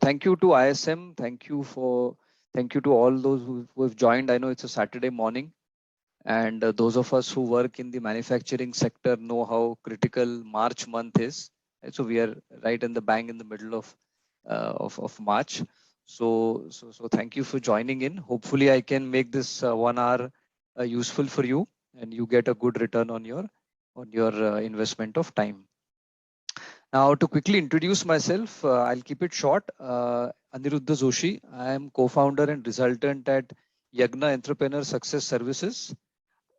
Thank you to ISM. Thank you to all those who have joined. I know it's a Saturday morning, and those of us who work in the manufacturing sector know how critical March month is. And so we are right in the bang in the middle of March. So thank you for joining in. Hopefully, I can make this 1 hour useful for you, and you get a good return on your investment of time. Now, to quickly introduce myself, I'll keep it short. Aniruddha Joshi. I am co-founder and resultant at Yagna Entrepreneur Success Services.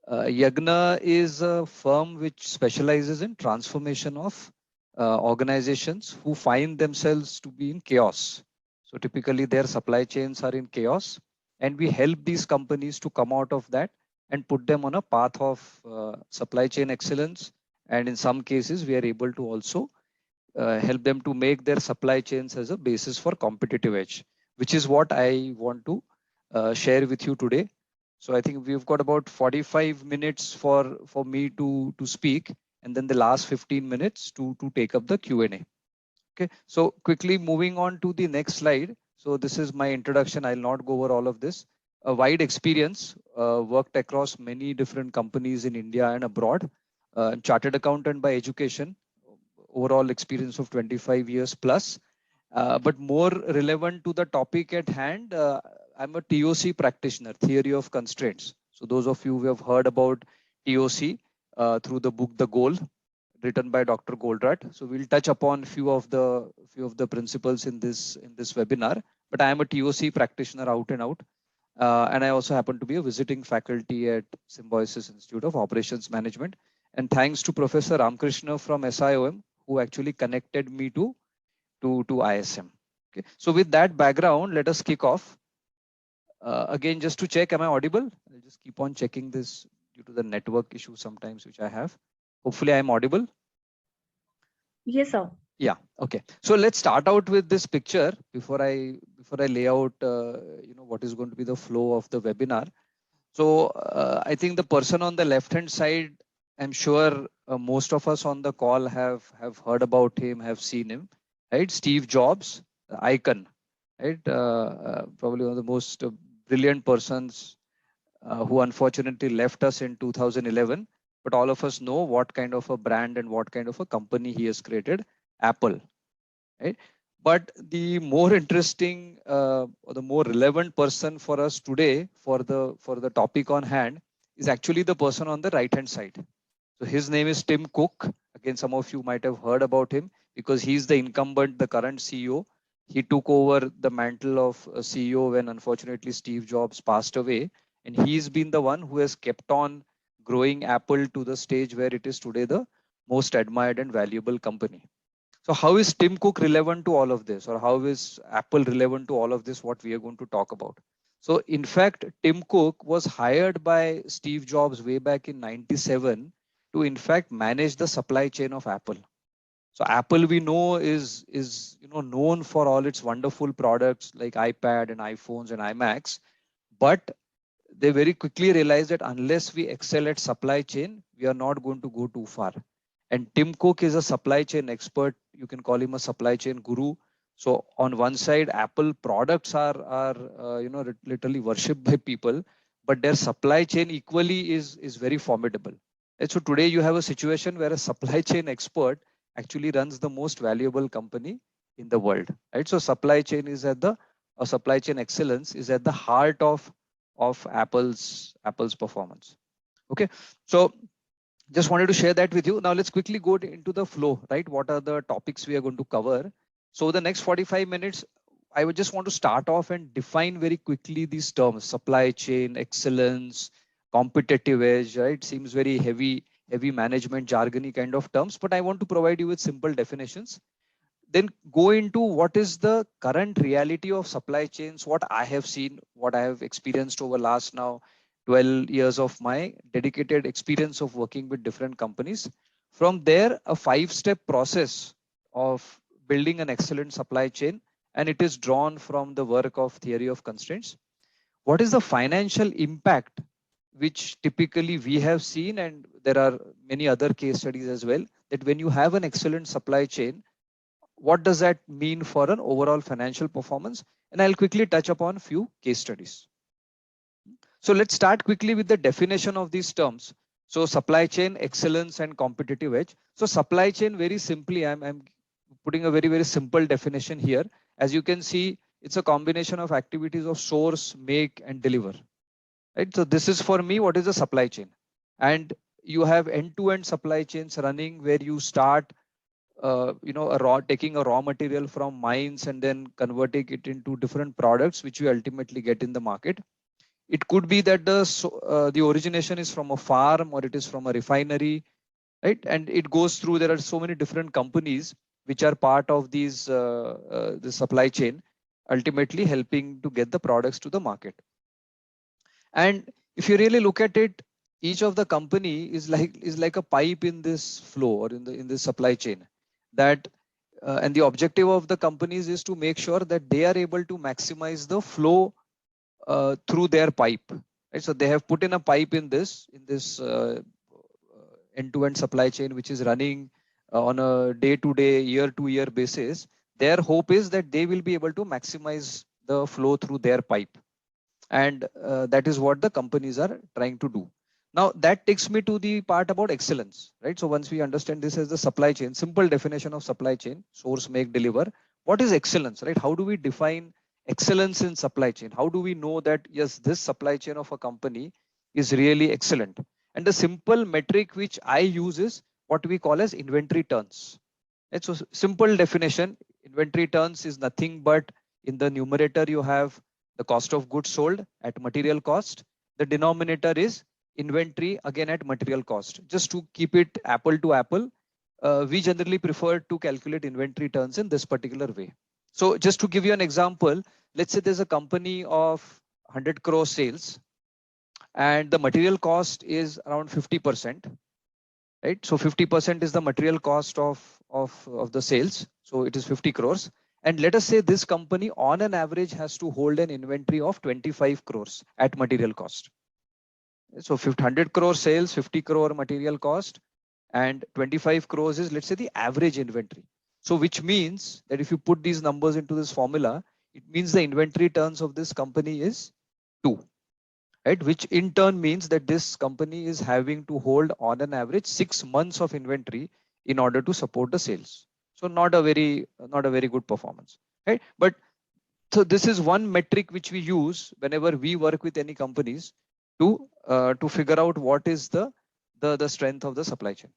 Yagna is a firm which specializes in transformation of organizations who find themselves to be in chaos. So typically their supply chains are in chaos, and we help these companies to come out of that and put them on a path of supply chain excellence. And in some cases, we are able to also help them to make their supply chains as a basis for competitive edge, which is what I want to share with you today. So I think we've got about 45 minutes for me to speak, and then the last 15 minutes to take up the Q&A. Okay, so quickly moving on to the next slide. So this is my introduction. I'll not go over all of this. A wide experience, worked across many different companies in India and abroad. Chartered accountant by education, overall experience of 25 years plus. But more relevant to the topic at hand, I'm a TOC practitioner, theory of constraints. So those of you who have heard about TOC through the book The Goal, written by Dr. Goldratt. So we'll touch upon few of the principles in this webinar. But I am a TOC practitioner out and out. And I also happen to be a visiting faculty at Symbiosis Institute of Operations Management. And thanks to Professor Ramkrishna from SIOM, who actually connected me to ISM. Okay. So with that background, let us kick off. Again, just to check, am I audible? I'll just keep on checking this due to the network issue sometimes, which I have. Hopefully I'm audible. Yes, sir. Yeah. Okay. So let's start out with this picture before I lay out, what is going to be the flow of the webinar. So I think the person on the left-hand side, I'm sure most of us on the call have heard about him, have seen him, right? Steve Jobs, the icon, right? Probably one of the most brilliant persons who unfortunately left us in 2011. But all of us know what kind of a brand and what kind of a company he has created, Apple, right? But the more interesting or the more relevant person for us today for the topic on hand is actually the person on the right hand side. So his name is Tim Cook. Again, some of you might have heard about him because he's the incumbent, the current CEO. He took over the mantle of CEO when unfortunately Steve Jobs passed away. And he's been the one who has kept on growing Apple to the stage where it is today the most admired and valuable company. So how is Tim Cook relevant to all of this, or how is Apple relevant to all of this, what we are going to talk about? So in fact, Tim Cook was hired by Steve Jobs way back in 97 to in fact manage the supply chain of Apple. So Apple, we know, is known for all its wonderful products like iPad and iPhones and iMacs, but they very quickly realized that unless we excel at supply chain, we are not going to go too far. And Tim Cook is a supply chain expert. You can call him a supply chain guru. So on one side, Apple products are literally worshipped by people, but their supply chain equally is very formidable. And so today you have a situation where a supply chain expert actually runs the most valuable company in the world, right? So supply chain supply chain excellence is at the heart of Apple's performance. Okay, so just wanted to share that with you. Now let's quickly go into the flow, right? What are the topics we are going to cover? So the next 45 minutes, I would just want to start off and define very quickly these terms: supply chain, excellence, competitive edge, right? Seems very heavy management jargony kind of terms, but I want to provide you with simple definitions. Then go into what is the current reality of supply chains, what I have seen, what I have experienced over last now 12 years of my dedicated experience of working with different companies. From there, a 5-step process of building an excellent supply chain, and it is drawn from the work of theory of constraints. What is the financial impact, which typically we have seen, and there are many other case studies as well, that when you have an excellent supply chain, what does that mean for an overall financial performance? And I'll quickly touch upon few case studies. So let's start quickly with the definition of these terms. So supply chain excellence and competitive edge. So supply chain, very simply, I'm putting a very simple definition here. As you can see, it's a combination of activities of source, make, and deliver. Right. So this is for me what is the supply chain, and you have end-to-end supply chains running where you start taking a raw material from mines and then converting it into different products which you ultimately get in the market. It could be that the origination is from a farm or it is from a refinery, right? And it goes through, there are so many different companies which are part of the supply chain, ultimately helping to get the products to the market. And if you really look at it, each of the company is like a pipe in this flow or in this supply chain. That and the objective of the companies is to make sure that they are able to maximize the flow through their pipe. Right? So they have put in a pipe in this end-to-end supply chain, which is running on a day-to-day, year-to-year basis. Their hope is that they will be able to maximize the flow through their pipe, and that is what the companies are trying to do. Now that takes me to the part about excellence, right? So once we understand this as the supply chain, simple definition of supply chain: source, make, deliver. What is excellence, right? How do we define excellence in supply chain? How do we know that yes, this supply chain of a company is really excellent? And the simple metric which I use is what we call as inventory turns. Right? So simple definition: inventory turns is nothing but, in the numerator you have the cost of goods sold at material cost. The denominator is inventory, again at material cost. Just to keep it apple to apple, we generally prefer to calculate inventory turns in this particular way. So just to give you an example, let's say there's a company of 100 crore sales and the material cost is around 50%, right? So 50% is the material cost of the sales. So it is 50 crores. And let us say this company on an average has to hold an inventory of 25 crores at material cost. So 100 crore sales, 50 crore material cost, and 25 crores is, let's say, the average inventory. So which means that if you put these numbers into this formula, it means the inventory turns of this company is 2. Right, which in turn means that this company is having to hold on an average 6 months of inventory in order to support the sales. So not a very good performance, right? But so this is one metric which we use whenever we work with any companies to figure out what is the strength of the supply chain.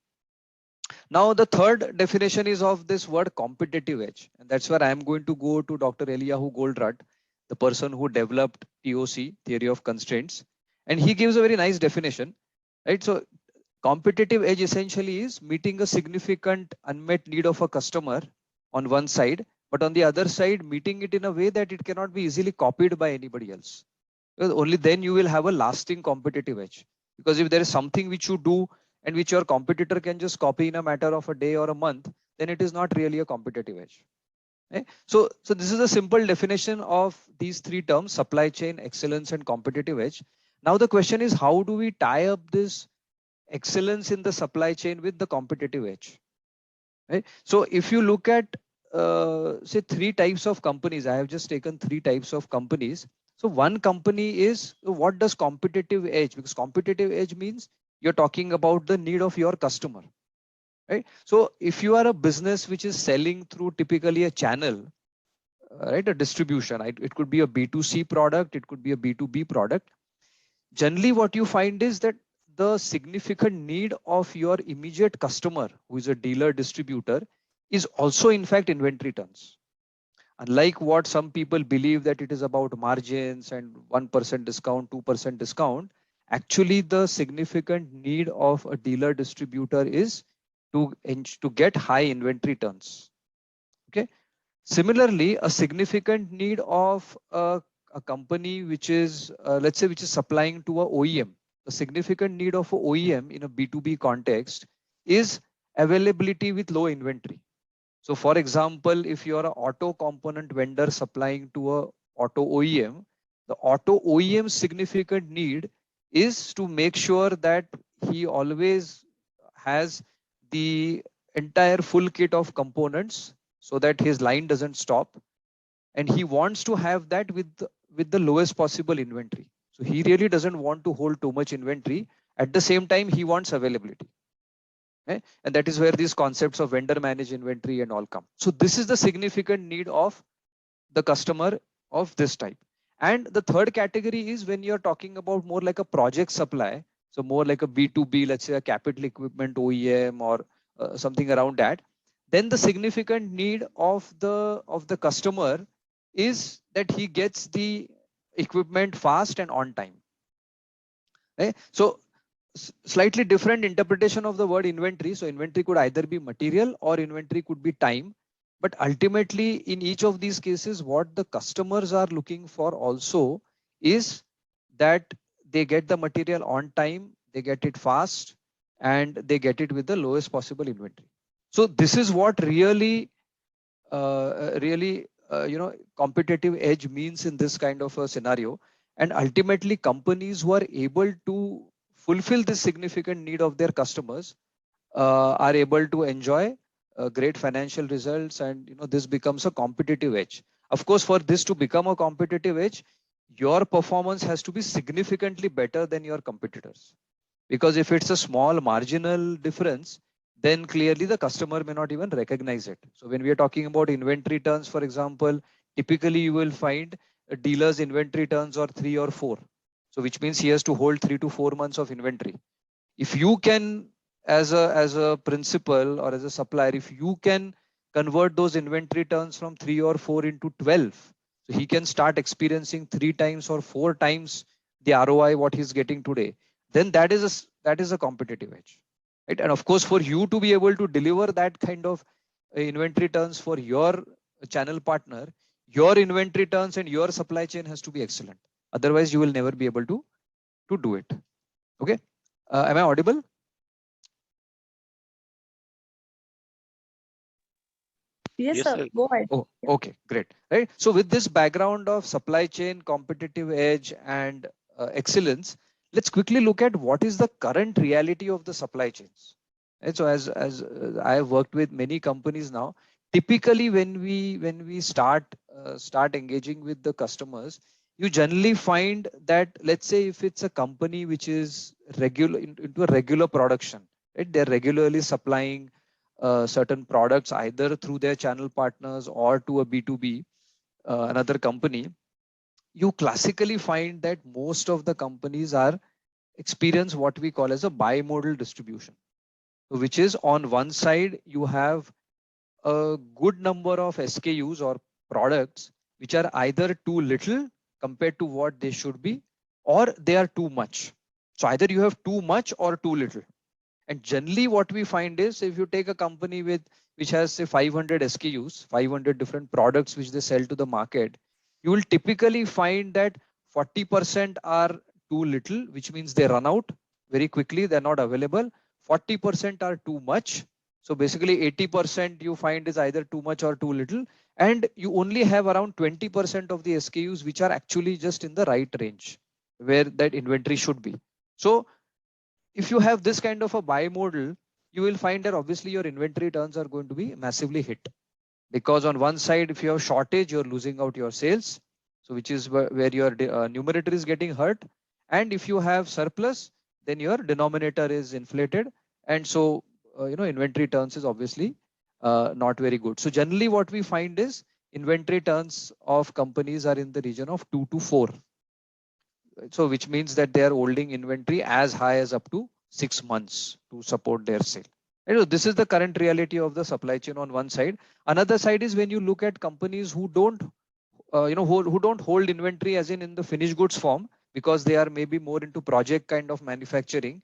Now the third definition is of this word competitive edge, and that's where I am going to go to Dr. Eliyahu Goldratt, the person who developed TOC, theory of constraints, and he gives a very nice definition, right? So competitive edge essentially is meeting a significant unmet need of a customer on one side, but on the other side, meeting it in a way that it cannot be easily copied by anybody else. Because only then you will have a lasting competitive edge. Because if there is something which you do and which your competitor can just copy in a matter of a day or a month, then it is not really a competitive edge. Okay? So this is a simple definition of these three terms: supply chain, excellence, and competitive edge. Now the question is, how do we tie up this excellence in the supply chain with the competitive edge? Right? So if you look at say 3 types of companies, I have just taken 3 types of companies. So one company is, what does competitive edge? Because competitive edge means you're talking about the need of your customer, right? So if you are a business which is selling through typically a channel, right, a distribution, it could be a B2C product, it could be a B2B product. Generally, what you find is that the significant need of your immediate customer, who is a dealer distributor, is also in fact inventory turns. Unlike what some people believe that it is about margins and 1% discount, 2% discount, actually the significant need of a dealer distributor is to get high inventory turns. Okay. Similarly, a significant need of a company which is, let's say, which is supplying to a OEM, a significant need of a OEM in a B2B context is availability with low inventory. So for example, if you are an auto component vendor supplying to a auto OEM, the auto OEM's significant need is to make sure that he always has the entire full kit of components so that his line doesn't stop, and he wants to have that with the lowest possible inventory. So he really doesn't want to hold too much inventory. At the same time, he wants availability. And that is where these concepts of vendor managed inventory and all come. So this is the significant need of the customer of this type. And the third category is when you're talking about more like a project supply, so more like a B2B, let's say a capital equipment OEM or something around that. Then the significant need of the customer is that he gets the equipment fast and on time. So slightly different interpretation of the word inventory. So inventory could either be material or inventory could be time. But ultimately, in each of these cases, what the customers are looking for also is that they get the material on time, they get it fast, and they get it with the lowest possible inventory. So this is what really competitive edge means in this kind of a scenario. And ultimately, companies who are able to fulfill this significant need of their customers are able to enjoy great financial results, and this becomes a competitive edge. Of course, for this to become a competitive edge, your performance has to be significantly better than your competitors. Because if it's a small marginal difference, then clearly the customer may not even recognize it. So when we are talking about inventory turns, for example, typically you will find a dealer's inventory turns are 3 or 4. So which means he has to hold 3 to 4 months of inventory. If you can, as a principal or as a supplier, if you can convert those inventory turns from 3 or 4 into 12, so he can start experiencing 3 times or 4 times the ROI what he's getting today, then that is a competitive edge, right? And of course, for you to be able to deliver that kind of inventory turns for your channel partner, your inventory turns and your supply chain has to be excellent. Otherwise, you will never be able to do it. Okay. Am I audible? Yes, Yes, sir. sir. Go ahead. Oh, okay, great. Right. So with this background of supply chain, competitive edge, and excellence, let's quickly look at what is the current reality of the supply chains. Right? So as I have worked with many companies now, typically when we start engaging with the customers, you generally find that, let's say if it's a company which is regular into a regular production, right? They're regularly supplying certain products either through their channel partners or to a B2B, another company. You classically find that most of the companies are experience what we call as a bimodal distribution, which is on one side you have a good number of SKUs or products which are either too little compared to what they should be, or they are too much. So either you have too much or too little. And generally what we find is, if you take a company which has say 500 SKUs, 500 different products which they sell to the market, you will typically find that 40% are too little, which means they run out very quickly, they're not available. 40% are too much. So basically 80% you find is either too much or too little. And you only have around 20% of the SKUs which are actually just in the right range where that inventory should be. So if you have this kind of a buy model, you will find that obviously your inventory turns are going to be massively hit, because on one side, if you have shortage, you're losing out your sales. So which is where your numerator is getting hurt. And if you have surplus, then your denominator is inflated. And so, inventory turns is obviously not very good. So generally what we find is inventory turns of companies are in the region of 2 to 4. So which means that they are holding inventory as high as up to 6 months to support their sale. This is the current reality of the supply chain on one side. Another side is when you look at companies who don't, who don't hold inventory as in the finished goods form, because they are maybe more into project kind of manufacturing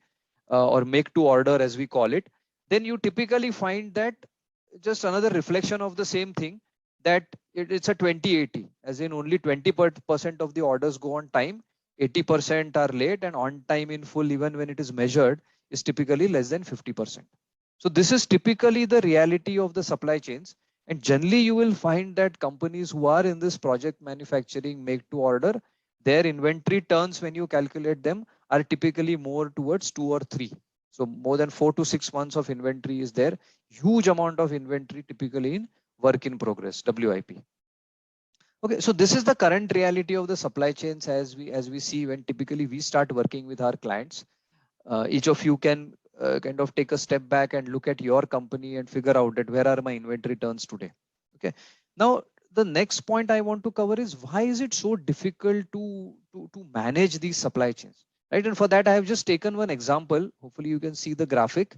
or make to order as we call it. Then you typically find that just another reflection of the same thing, that it's a 20-80, as in only 20% of the orders go on time, 80% are late, and on time in full, even when it is measured, is typically less than 50%. So this is typically the reality of the supply chains. And generally you will find that companies who are in this project manufacturing make to order, their inventory turns when you calculate them are typically more towards 2 or 3. So more than 4 to 6 months of inventory is there. Huge amount of inventory typically in work in progress, WIP. Okay, so this is the current reality of the supply chains as we see when typically we start working with our clients. Each of you can kind of take a step back and look at your company and figure out that where are my inventory turns today. Okay, now the next point I want to cover is why is it so difficult to manage these supply chains, right? And for that I have just taken one example. Hopefully you can see the graphic.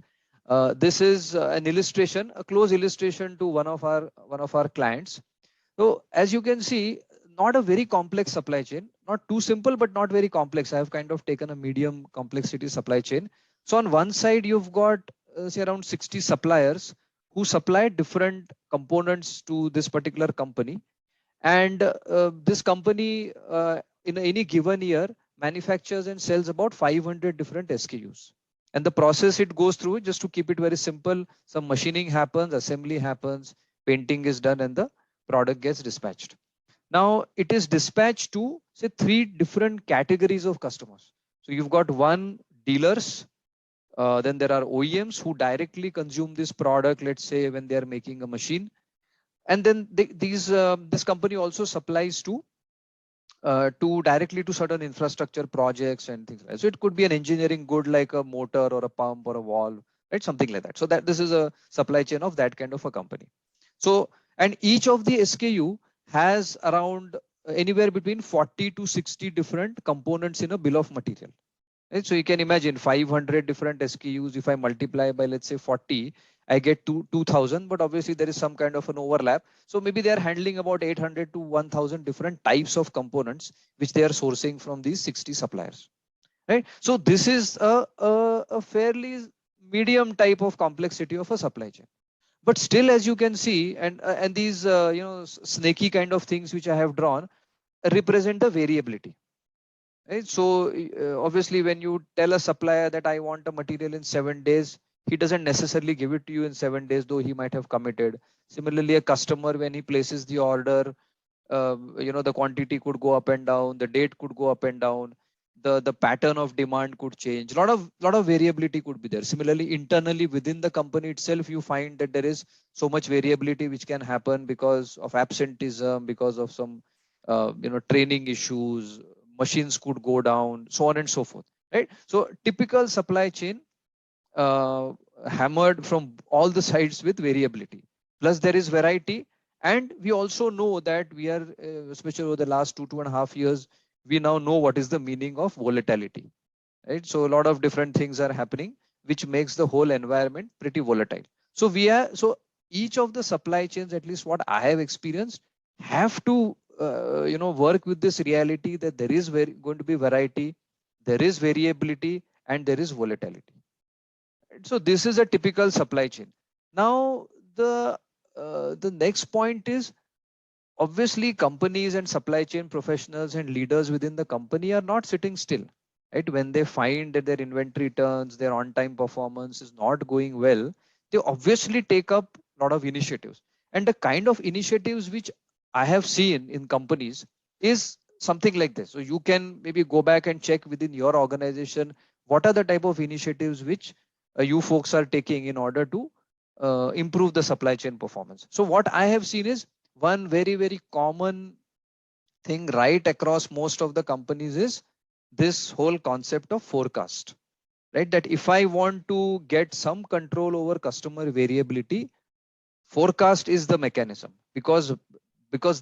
This is an illustration, a close illustration to one of our clients. So as you can see, not a very complex supply chain, not too simple, but not very complex. I have kind of taken a medium complexity supply chain. So on one side, you've got say around 60 suppliers who supply different components to this particular company. And this company in any given year manufactures and sells about 500 different SKUs. And the process it goes through, just to keep it very simple, some machining happens, assembly happens, painting is done, and the product gets dispatched. Now it is dispatched to say 3 different categories of customers. So you've got one, dealers, then there are OEMs who directly consume this product, let's say when they are making a machine, and then this company also supplies to directly to certain infrastructure projects and things like that. So it could be an engineering good like a motor or a pump or a valve, right? Something like that. So that this is a supply chain of that kind of a company. So, and each of the SKU has around anywhere between 40 to 60 different components in a bill of material. Right? So you can imagine 500 different SKUs. If I multiply by, let's say 40, I get 2,000, but obviously there is some kind of an overlap. So maybe they are handling about 800 to 1,000 different types of components, which they are sourcing from these 60 suppliers. Right? So this is a fairly medium type of complexity of a supply chain. But still, as you can see, and these snaky kind of things which I have drawn represent the variability. Right? So obviously, when you tell a supplier that I want a material in 7 days, he doesn't necessarily give it to you in 7 days, though he might have committed. Similarly, a customer, when he places the order, the quantity could go up and down, the date could go up and down, the pattern of demand could change. Lot of variability could be there. Similarly, internally within the company itself, you find that there is so much variability which can happen because of absenteeism, because of some training issues, machines could go down, so on and so forth. Right? So typical supply chain hammered from all the sides with variability. Plus there is variety, and we also know that we are, especially over the last 2.5 years, we now know what is the meaning of volatility. Right? So a lot of different things are happening, which makes the whole environment pretty volatile. So each of the supply chains, at least what I have experienced, have to work with this reality that there is going to be variety, there is variability, and there is volatility. So this is a typical supply chain. Now the next point is, obviously companies and supply chain professionals and leaders within the company are not sitting still, right? When they find that their inventory turns, their on time performance is not going well, they obviously take up a lot of initiatives. And the kind of initiatives which I have seen in companies is something like this. So you can maybe go back and check within your organization what are the type of initiatives which you folks are taking in order to improve the supply chain performance. So what I have seen is one very common thing right across most of the companies is this whole concept of forecast, right? That if I want to get some control over customer variability, forecast is the mechanism, because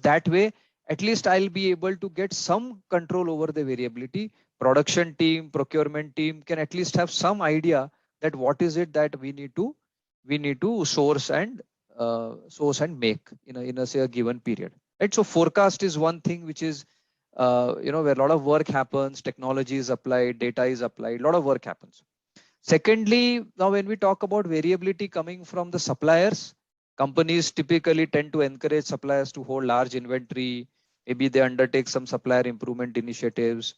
that way at least I'll be able to get some control over the variability. Production team, procurement team can at least have some idea that what is it that we need to source and make in a say a given period, right? So forecast is one thing which is where a lot of work happens, technology is applied, data is applied, a lot of work happens. Secondly, now when we talk about variability coming from the suppliers, companies typically tend to encourage suppliers to hold large inventory. Maybe they undertake some supplier improvement initiatives,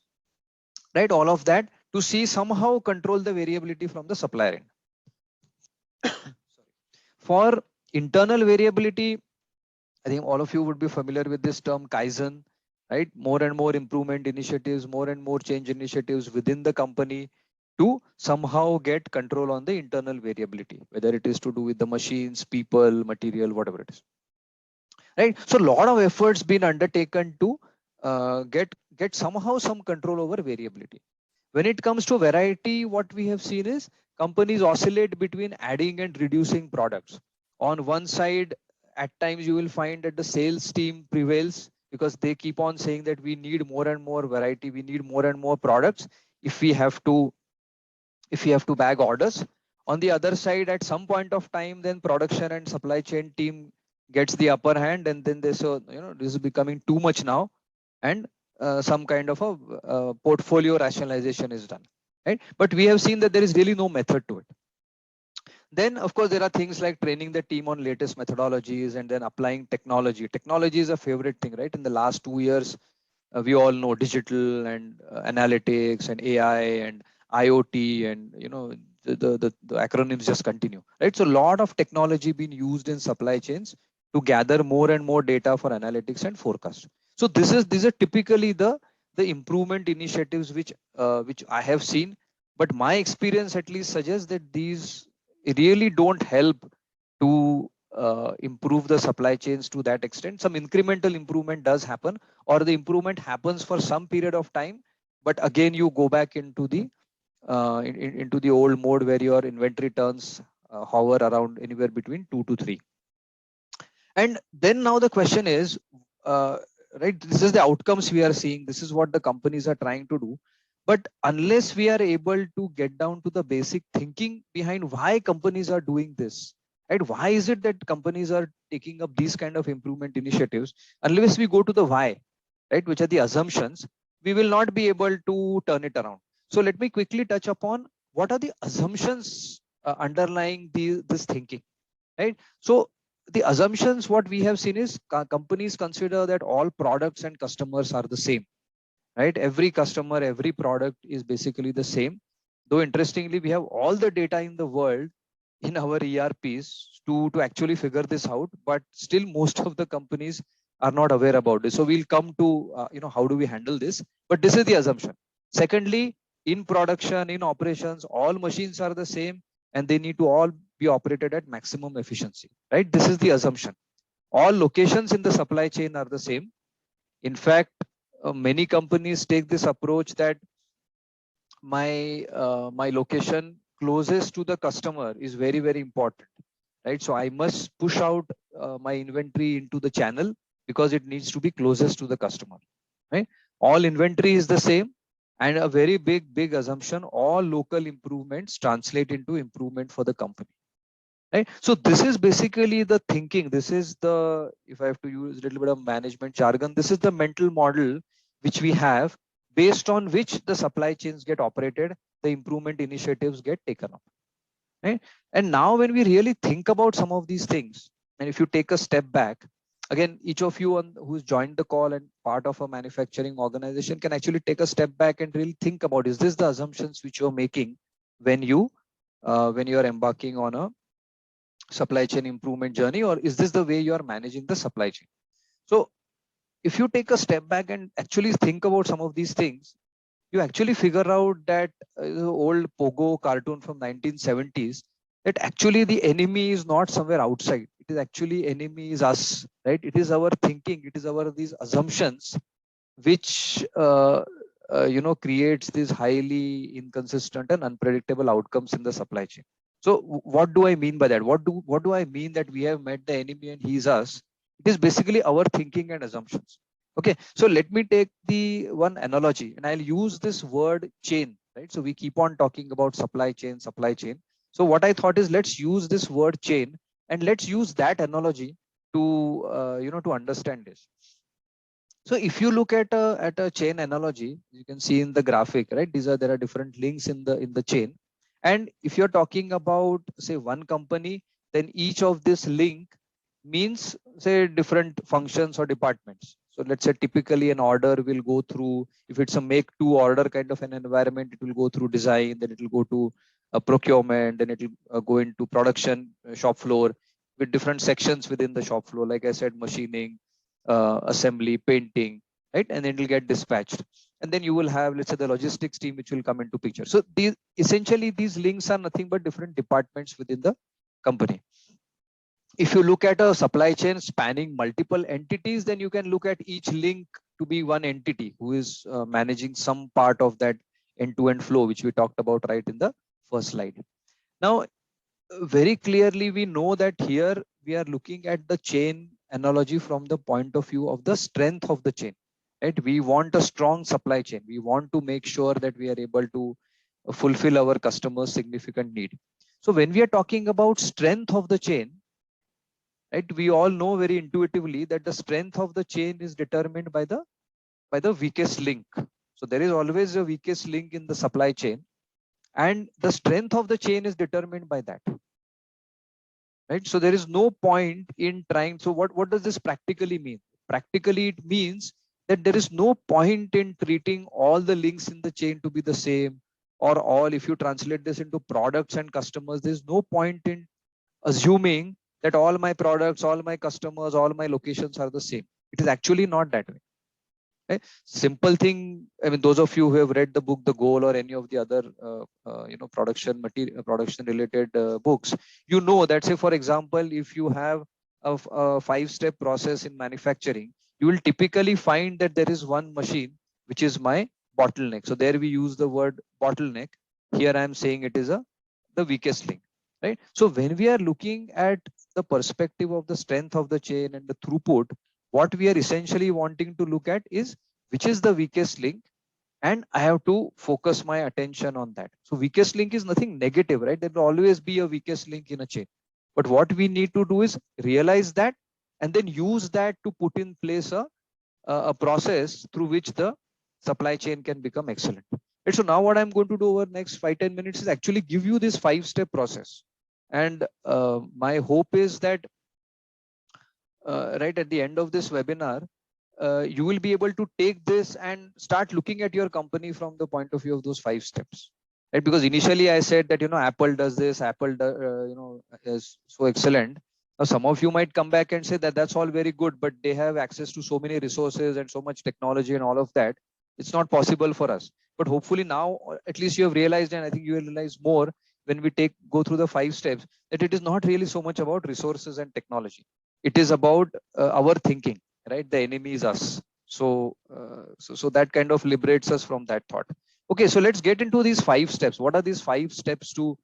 right? All of that to see somehow control the variability from the supplier end. For internal variability, I think all of you would be familiar with this term Kaizen, right? More and more improvement initiatives, more and more change initiatives within the company to somehow get control on the internal variability, whether it is to do with the machines, people, material, whatever it is. right? So a lot of efforts been undertaken to get somehow some control over variability. When it comes to variety, what we have seen is companies oscillate between adding and reducing products. On one side, at times you will find that the sales team prevails because they keep on saying that we need more and more variety, we need more and more products if we have to bag orders. On the other side, at some point of time, then production and supply chain team gets the upper hand, and then they say, this is becoming too much now, and some kind of a portfolio rationalization is done, right? But we have seen that there is really no method to it. Then, of course, there are things like training the team on latest methodologies and then applying technology. Technology is a favorite thing, right? In the last 2 years, we all know digital and analytics and AI and IoT, and the acronyms just continue, right? So a lot of technology being used in supply chains to gather more and more data for analytics and forecast. So these are typically the improvement initiatives which I have seen, but my experience at least suggests that these really don't help to improve the supply chains to that extent. Some incremental improvement does happen, or the improvement happens for some period of time, but again you go back into into the old mode where your inventory turns hover around anywhere between 2 to 3. And then now the question is, right, this is the outcomes we are seeing, this is what the companies are trying to do, but unless we are able to get down to the basic thinking behind why companies are doing this, right, why is it that companies are taking up these kind of improvement initiatives, unless we go to the why, right, which are the assumptions, we will not be able to turn it around. So let me quickly touch upon what are the assumptions underlying this thinking, right? So the assumptions what we have seen is companies consider that all products and customers are the same, right? Every customer, every product is basically the same. Though interestingly, we have all the data in the world in our ERPs to actually figure this out, but still most of the companies are not aware about this. So we'll come to how do we handle this, but this is the assumption. Secondly, in production, in operations, all machines are the same and they need to all be operated at maximum efficiency, right? This is the assumption. All locations in the supply chain are the same. In fact, many companies take this approach that my location closest to the customer is very, very important, right? So I must push out my inventory into the channel because it needs to be closest to the customer, right? All inventory is the same, and a very big assumption, all local improvements translate into improvement for the company, right? So this is basically the thinking. This is the, if I have to use a little bit of management jargon, this is the mental model which we have, based on which the supply chains get operated, the improvement initiatives get taken up, right? And now when we really think about some of these things, and if you take a step back, again, each of you who's joined the call and part of a manufacturing organization can actually take a step back and really think about, is this the assumptions which you're making when you are embarking on a supply chain improvement journey, or is this the way you are managing the supply chain? So if you take a step back and actually think about some of these things, you actually figure out that the old Pogo cartoon from 1970s, that actually the enemy is not somewhere outside. It is actually enemy is us, right? It is our thinking. It is our these assumptions which creates these highly inconsistent and unpredictable outcomes in the supply chain. So what do I mean by that? What do I mean that we have met the enemy and he is us? It is basically our thinking and assumptions. Okay, so let me take the one analogy, and I'll use this word chain, right? So we keep on talking about supply chain, supply chain. So what I thought is, let's use this word chain and let's use that analogy to to understand this. So if you look at a chain analogy, you can see in the graphic, right? There are different links in the chain, and if you're talking about say one company, then each of this link means say different functions or departments. So let's say typically an order will go through, if it's a make to order kind of an environment, it will go through design, then it will go to procurement, then it will go into production shop floor with different sections within the shop floor. Like I said, machining, assembly, painting, right? And then it will get dispatched. And then you will have, let's say, the logistics team, which will come into picture. So essentially these links are nothing but different departments within the company. If you look at a supply chain spanning multiple entities, then you can look at each link to be one entity who is managing some part of that end-to-end flow, which we talked about right in the first slide. Now, very clearly, we know that here we are looking at the chain analogy from the point of view of the strength of the chain. Right? We want a strong supply chain. We want to make sure that we are able to fulfill our customers' significant need. So when we are talking about strength of the chain, right, we all know very intuitively that the strength of the chain is determined by the weakest link. So there is always a weakest link in the supply chain, and the strength of the chain is determined by that. Right? So there is no point in trying. So what does this practically mean? Practically, it means that there is no point in treating all the links in the chain to be the same, or all, if you translate this into products and customers, there's no point in assuming that all my products, all my customers, all my locations are the same. It is actually not that way. Right? Simple thing. I mean, those of you who have read the book The Goal or any of the other production material, production related books, you know that, say for example, if you have a 5-step process in manufacturing, you will typically find that there is one machine which is my bottleneck. So there we use the word bottleneck. Here I am saying it is the weakest link. Right? So when we are looking at the perspective of the strength of the chain and the throughput, what we are essentially wanting to look at is which is the weakest link, and I have to focus my attention on that. So weakest link is nothing negative, right? There will always be a weakest link in a chain. But what we need to do is realize that and then use that to put in place a process through which the supply chain can become excellent. And so now what I'm going to do over next 5-10 minutes is actually give you this 5-step process. And my hope is that right at the end of this webinar, you will be able to take this and start looking at your company from the point of view of those 5 steps. Right? Because initially I said that, Apple does this, Apple is so excellent. Now some of you might come back and say that that's all very good, but they have access to so many resources and so much technology and all of that. It's not possible for us. But hopefully now, at least you have realized, and I think you will realize more when we go through the 5 steps, that it is not really so much about resources and technology. It is about our thinking, right? The enemy is us. So that kind of liberates us from that thought. Okay, so let's get into these 5 steps. What are these 5 steps to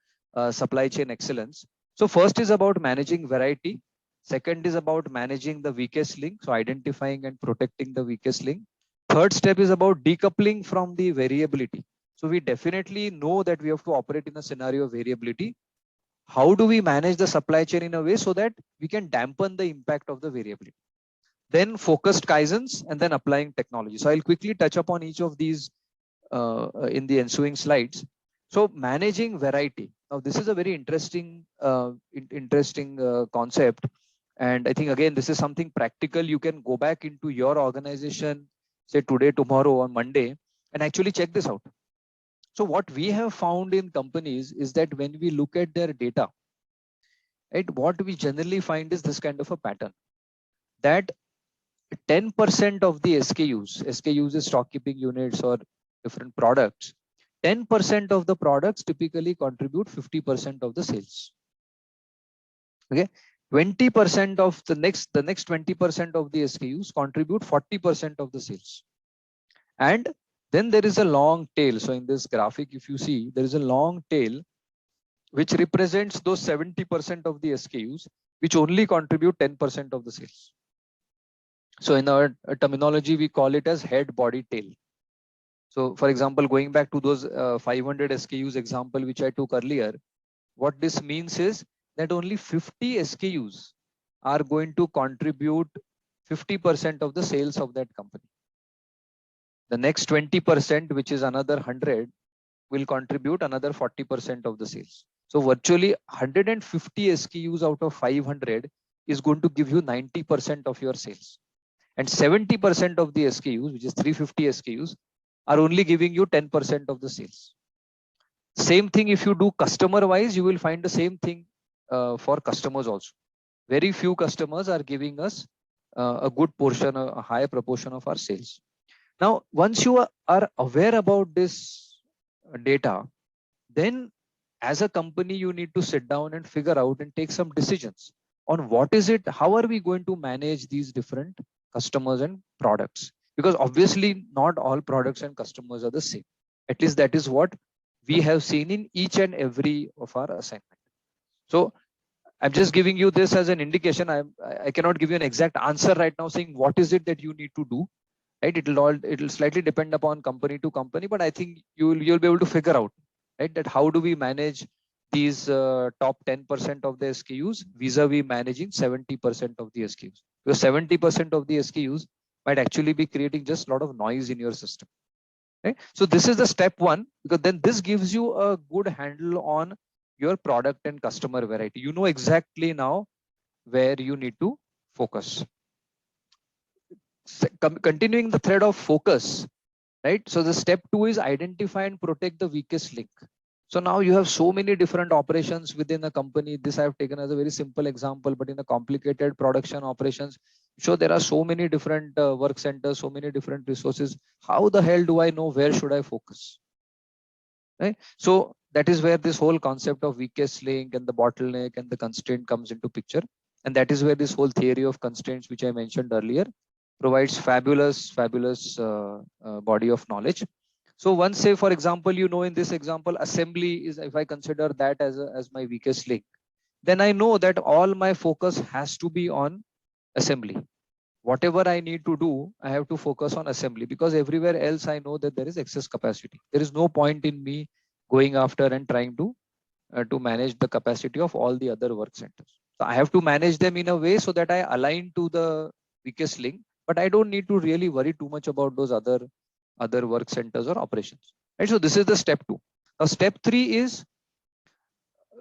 supply chain excellence? So first is about managing variety. Second is about managing the weakest link, so identifying and protecting the weakest link. Third step is about decoupling from the variability. So we definitely know that we have to operate in a scenario of variability. How do we manage the supply chain in a way so that we can dampen the impact of the variability? Then focused kaizens, and then applying technology. So I'll quickly touch upon each of these in the ensuing slides. So managing variety. Now this is a very interesting concept. And I think, again, this is something practical. You can go back into your organization, say today, tomorrow, on Monday, and actually check this out. So what we have found in companies is that when we look at their data, right, what we generally find is this kind of a pattern, that 10% of the SKUs is stock keeping units or different products. 10% of the products typically contribute 50% of the sales. Okay, 20% of the next 20% of the SKUs contribute 40% of the sales. And then there is a long tail. So in this graphic, if you see, there is a long tail which represents those 70% of the SKUs which only contribute 10% of the sales. So in our terminology, we call it as head, body, tail. So for example, going back to those 500 SKUs example, which I took earlier, what this means is that only 50 SKUs are going to contribute 50% of the sales of that company. The next 20%, which is another 100, will contribute another 40% of the sales. So virtually 150 SKUs out of 500 is going to give you 90% of your sales. And 70% of the SKUs, which is 350 SKUs, are only giving you 10% of the sales. Same thing if you do customer wise, you will find the same thing for customers also. Very few customers are giving us a good portion, a high proportion of our sales. Now, once you are aware about this data, then as a company, you need to sit down and figure out and take some decisions. on what is it, how are we going to manage these different customers and products, because obviously not all products and customers are the same. At least that is what we have seen in each and every of our assignment. So I'm just giving you this as an indication. I cannot give you an exact answer right now saying what is it that you need to do, right? It'll slightly depend upon company to company, but I think you'll be able to figure out, right, that how do we manage these top 10% of the SKUs vis-a-vis managing 70% of the SKUs, because 70% of the SKUs might actually be creating just a lot of noise in your system, right? So this is the step one, because then this gives you a good handle on your product and customer variety. You know exactly now where you need to focus. Continuing the thread of focus, right? So the step two is identify and protect the weakest link. So now you have so many different operations within a company. This I have taken as a very simple example, but in a complicated production operations, so there are so many different work centers, so many different resources. How the hell do I know where should I focus? Right? So that is where this whole concept of weakest link and the bottleneck and the constraint comes into picture. And that is where this whole theory of constraints, which I mentioned earlier, provides fabulous body of knowledge. So once, say for example, you know, in this example, assembly is, if I consider that as my weakest link, then I know that all my focus has to be on assembly. Whatever I need to do, I have to focus on assembly, because everywhere else I know that there is excess capacity. There is no point in me going after and trying to manage the capacity of all the other work centers. So I have to manage them in a way so that I align to the weakest link, but I don't need to really worry too much about those other work centers or operations. Right? So this is the step two. Now step three is,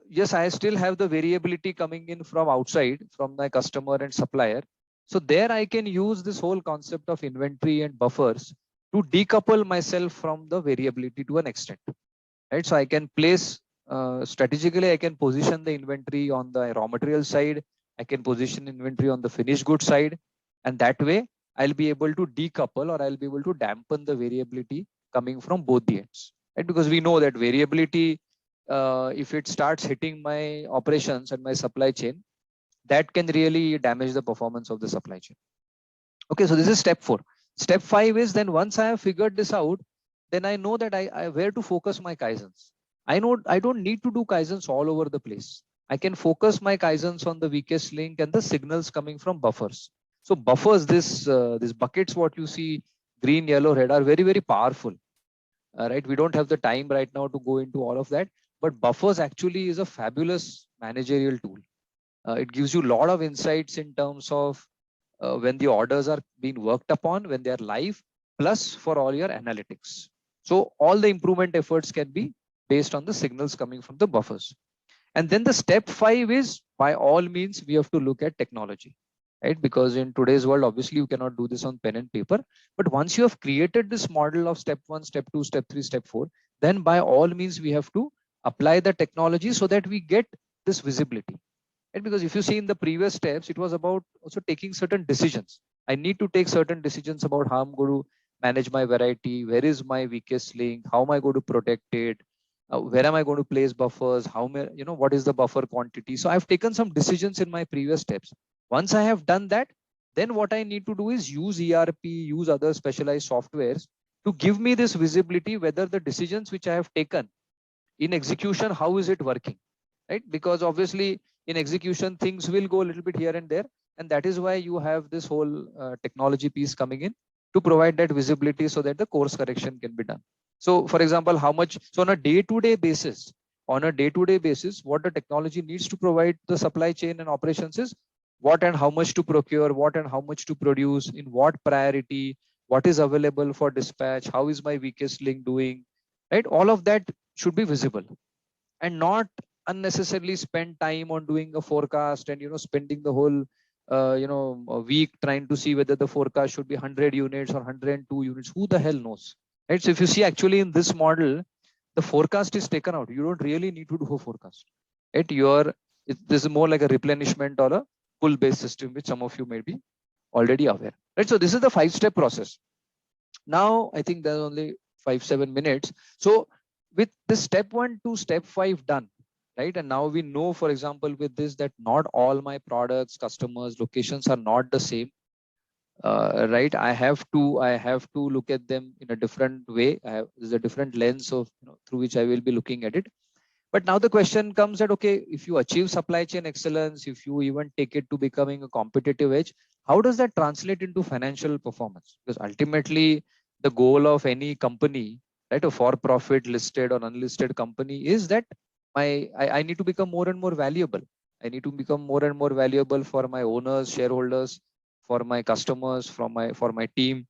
yes, I still have the variability coming in from outside, from my customer and supplier. So there I can use this whole concept of inventory and buffers to decouple myself from the variability to an extent. Right? So I can place strategically, I can position the inventory on the raw material side. I can position inventory on the finished good side. And that way I'll be able to decouple, or I'll be able to dampen the variability coming from both the ends. Right? Because we know that variability, if it starts hitting my operations and my supply chain, that can really damage the performance of the supply chain. Okay, so this is step four. Step five is, then once I have figured this out, then I know that I where to focus my kaizens. I know I don't need to do kaizens all over the place. I can focus my kaizens on the weakest link and the signals coming from buffers. So buffers, this buckets, what you see, green, yellow, red, are very, very powerful. Right? We don't have the time right now to go into all of that, but buffers actually is a fabulous managerial tool. It gives you a lot of insights in terms of when the orders are being worked upon, when they are live, plus for all your analytics. So all the improvement efforts can be based on the signals coming from the buffers. And then the step five is, by all means, we have to look at technology, right? Because in today's world, obviously you cannot do this on pen and paper, but once you have created this model of step one, step two, step three, step four, then by all means, we have to apply the technology so that we get this visibility. Right? Because if you see in the previous steps, it was about also taking certain decisions. I need to take certain decisions about how I'm going to manage my variety, where is my weakest link, how am I going to protect it, where am I going to place buffers, what is the buffer quantity. So I've taken some decisions in my previous steps. Once I have done that, then what I need to do is use ERP, use other specialized softwares to give me this visibility, whether the decisions which I have taken in execution, how is it working, right? Because obviously in execution, things will go a little bit here and there. And that is why you have this whole technology piece coming in to provide that visibility so that the course correction can be done. So for example, how much, so on a day-to-day basis, what the technology needs to provide the supply chain and operations is what and how much to procure, what and how much to produce, in what priority, what is available for dispatch, how is my weakest link doing, right? All of that should be visible, and not unnecessarily spend time on doing a forecast and spending the whole a week trying to see whether the forecast should be 100 units or 102 units. Who the hell knows, right? So if you see, actually in this model, the forecast is taken out. You don't really need to do a forecast, right? This is more like a replenishment or a pull based system, which some of you may be already aware, right? So this is the 5-step process. Now I think there's only 5-7 minutes. So with the step 1 to step 5 done, right? And now we know, for example, with this, that not all my products, customers, locations are not the same. Right, I have to look at them in a different way. There's a different lens of, through which I will be looking at it. But now the question comes that, okay, if you achieve supply chain excellence, if you even take it to becoming a competitive edge, how does that translate into financial performance? Because ultimately the goal of any company, right, a for profit listed or unlisted company, is that I need to become more and more valuable. I need to become more and more valuable for my owners, shareholders, for my customers, for my team,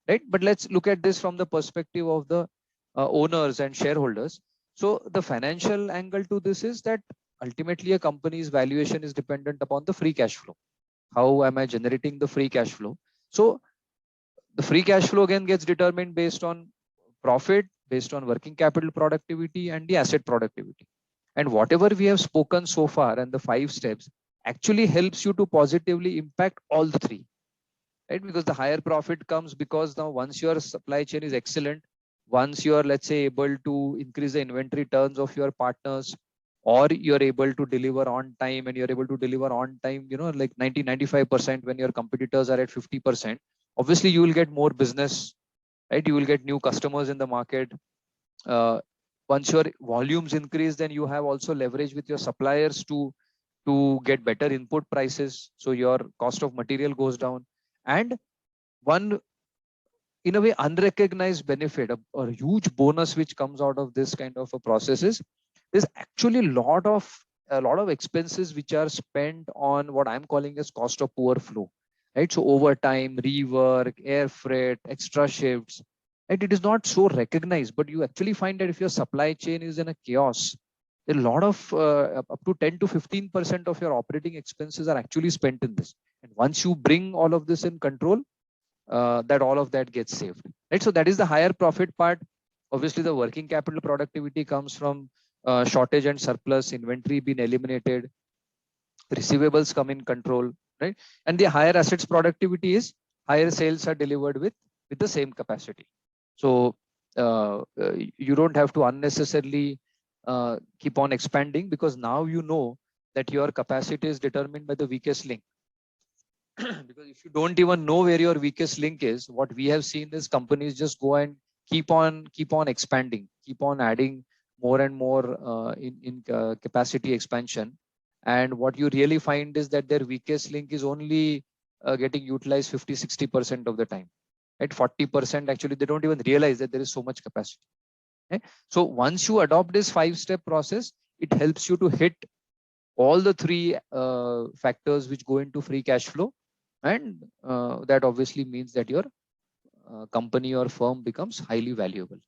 right? But let's look at this from the perspective of the owners and shareholders. So the financial angle to this is that ultimately a company's valuation is dependent upon the free cash flow. How am I generating the free cash flow? So the free cash flow again gets determined based on profit, based on working capital productivity and the asset productivity. And whatever we have spoken so far and the 5 steps actually helps you to positively impact all the three, right? Because the higher profit comes because now once your supply chain is excellent, once you are, let's say, able to increase the inventory turns of your partners, or you're able to deliver on time, and you're able to deliver on time, like 90-95% when your competitors are at 50%, obviously you will get more business, right? You will get new customers in the market. uh, Once your volumes increase, then you have also leverage with your suppliers to get better input prices, so your cost of material goes down. And one, in a way, unrecognized benefit, a huge bonus which comes out of this kind of a process is there's actually a lot of expenses which are spent on what I'm calling as cost of poor flow, right? So overtime, rework, air freight, extra shifts, right? It is not so recognized, but you actually find that if your supply chain is in a chaos, a lot of up to 10 to 15% of your operating expenses are actually spent in this. And once you bring all of this in control, that all of that gets saved, right? So that is the higher profit part. Obviously the working capital productivity comes from shortage and surplus inventory being eliminated, receivables come in control, right? And the higher assets productivity is higher sales are delivered with the same capacity. So you don't have to unnecessarily keep on expanding, because now you know that your capacity is determined by the weakest link. Because if you don't even know where your weakest link is, what we have seen is companies just go and keep on expanding, keep on adding more and more in capacity expansion. And what you really find is that their weakest link is only getting utilized 50-60% of the time. At 40%, actually they don't even realize that there is so much capacity. Okay? So once you adopt this 5-step process, it helps you to hit all the three factors which go into free cash flow. And that obviously means that your company or firm becomes highly valuable.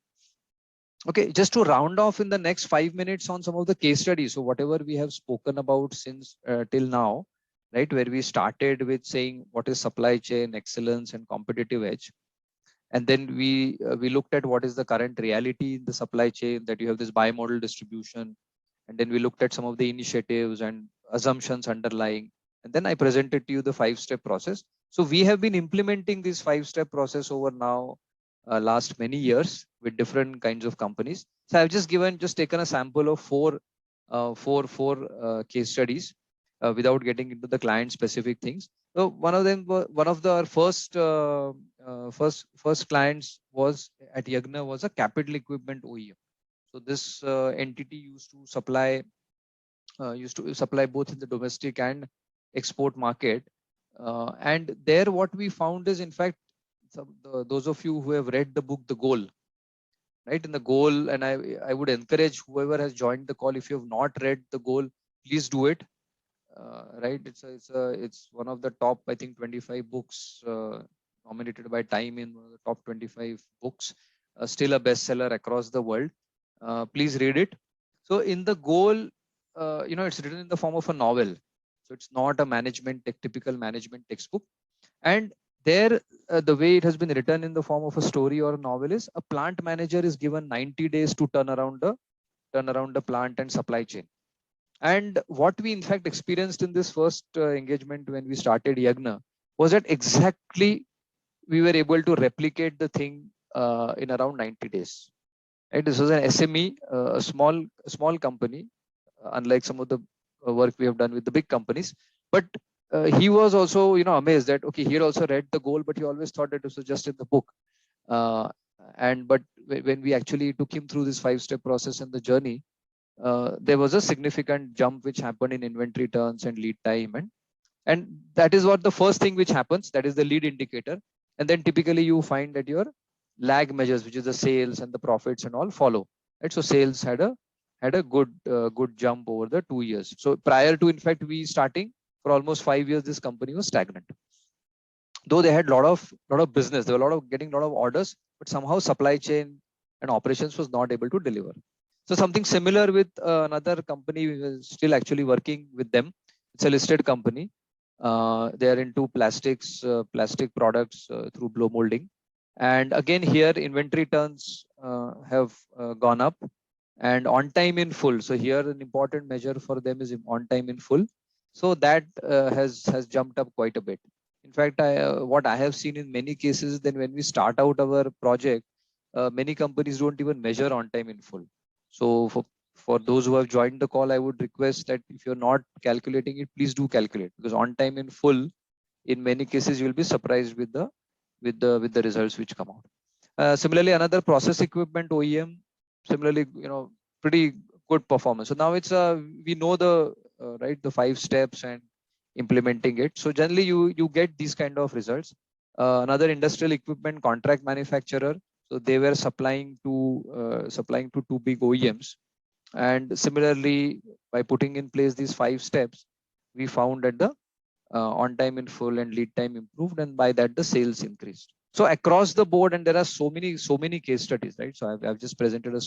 Okay, just to round off in the next 5 minutes on some of the case studies. So whatever we have spoken about since till now, right, where we started with saying what is supply chain excellence and competitive edge, and then we looked at what is the current reality in the supply chain, that you have this bimodal distribution. And then we looked at some of the initiatives and assumptions underlying. And then I presented to you the 5-step process. So we have been implementing this 5-step process over now last many years with different kinds of companies. So I've just taken a sample of four case studies without getting into the client specific things. So one of the first clients was at Yagna, was a capital equipment OEM. So this entity used to supply both in the domestic and export market. And there, what we found is, in fact, those of you who have read the book, The Goal, right? In The Goal, and I would encourage whoever has joined the call, if you have not read The Goal, please do it. Right? It's one of the top, I think, 25 books nominated by Time in one of the top 25 books. Still a bestseller across the world. Please read it. So in The Goal, it's written in the form of a novel. So it's not a typical management textbook. And there, the way it has been written in the form of a story or a novel is, a plant manager is given 90 days to turn around the plant and supply chain. And what we in fact experienced in this first engagement when we started Yagna was that exactly we were able to replicate the thing in around 90 days. Right? This was an SME, a small company, unlike some of the work we have done with the big companies. But he was also, amazed that, okay, he had also read the goal, but he always thought that it was just in the book. But when we actually took him through this 5-step process and the journey, there was a significant jump which happened in inventory turns and lead time, and that is what the first thing which happens, that is the lead indicator. And then typically you find that your lag measures, which is the sales and the profits and all, follow, right? So sales had a good jump over the 2 years. So prior to, in fact, we starting, for almost 5 years this company was stagnant, though they had lot of business, they were getting a lot of orders, but somehow supply chain and operations was not able to deliver. So something similar with another company, we were still actually working with them. It's a listed company. They are into plastic products through blow molding. And again, here inventory turns have gone up, and on time in full. So here an important measure for them is on time in full. So that has jumped up quite a bit. In fact, what I have seen in many cases, then when we start out our project, many companies don't even measure on time in full. So for those who have joined the call, I would request that if you're not calculating it, please do calculate, because on time in full, in many cases, you will be surprised with the results which come out. Similarly, another process equipment OEM, similarly, pretty good performance. So now we know the 5 steps and implementing it. So generally, you get these kind of results. Another industrial equipment contract manufacturer. So they were supplying to 2 big OEMs. And similarly, by putting in place these 5 steps, we found that the on time in full and lead time improved, and by that the sales increased. So across the board, and there are so many case studies, right? So I've just presented a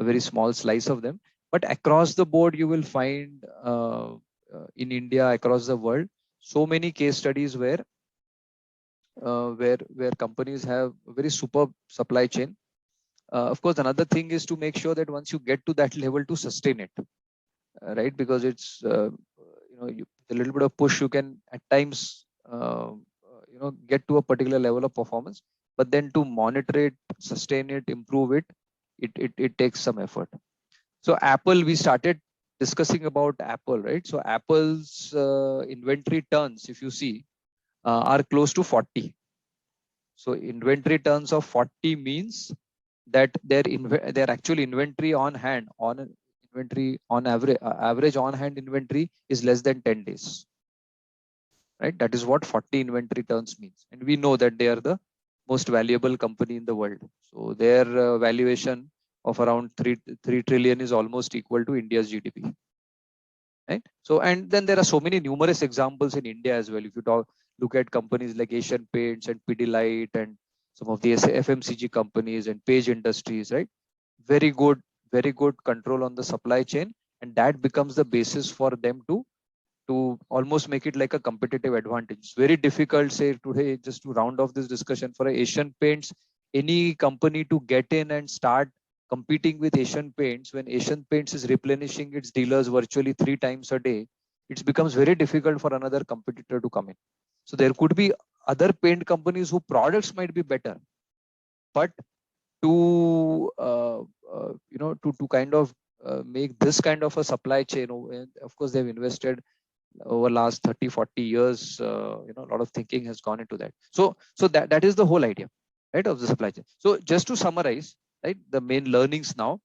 very small slice of them, but across the board, you will find in India, across the world, so many case studies where companies have a very superb supply chain. Of course, another thing is to make sure that once you get to that level, to sustain it, right? Because it's a little bit of push, you can at times get to a particular level of performance, but then to monitor it, sustain it, improve it, it takes some effort. So Apple, we started discussing about Apple, right? So Apple's inventory turns, if you see, are close to 40. So inventory turns of 40 means that their actual inventory on hand, inventory on average on hand inventory is less than 10 days, right? That is what 40 inventory turns means. And we know that they are the most valuable company in the world. So their valuation of around 3 trillion is almost equal to India's GDP. Right? So, and then there are so many numerous examples in India as well. If you look at companies like Asian Paints and Pidilite and some of the FMCG companies and Page Industries, right? Very good control on the supply chain, and that becomes the basis for them to almost make it like a competitive advantage. It's very difficult, say today, just to round off this discussion, for Asian Paints, any company to get in and start competing with Asian Paints when Asian Paints is replenishing its dealers virtually 3 times a day. It becomes very difficult for another competitor to come in. So there could be other paint companies whose products might be better, but to to kind of make this kind of a supply chain, and of course they've invested over last 30-40 years, a lot of thinking has gone into that. So that is the whole idea, right, of the supply chain. So just to summarize, right, the main learnings now.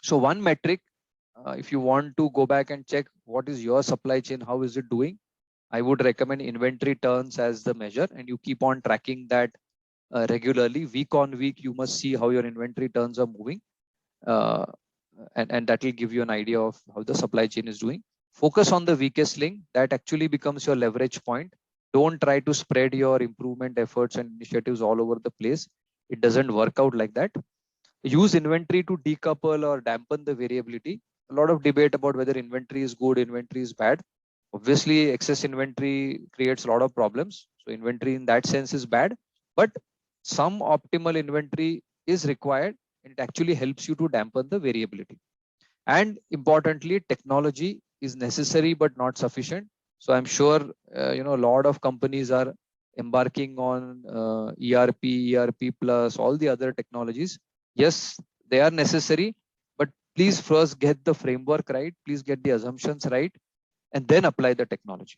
So one metric, if you want to go back and check what is your supply chain, how is it doing, I would recommend inventory turns as the measure, and you keep on tracking that regularly. Week on week, you must see how your inventory turns are moving, uh, and that will give you an idea of how the supply chain is doing. Focus on the weakest link. That actually becomes your leverage point. Don't try to spread your improvement efforts and initiatives all over the place. It doesn't work out like that. Use inventory to decouple or dampen the variability. A lot of debate about whether inventory is good, inventory is bad. Obviously, excess inventory creates a lot of problems. So inventory in that sense is bad, but some optimal inventory is required, and it actually helps you to dampen the variability. And importantly, technology is necessary but not sufficient. So I'm sure a lot of companies are embarking on ERP plus all the other technologies. Yes, they are necessary, but Please first get the framework right, please get the assumptions right, and then apply the technology.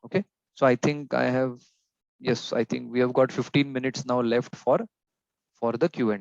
Okay, so I think I think we have got 15 minutes now left for the Q&A.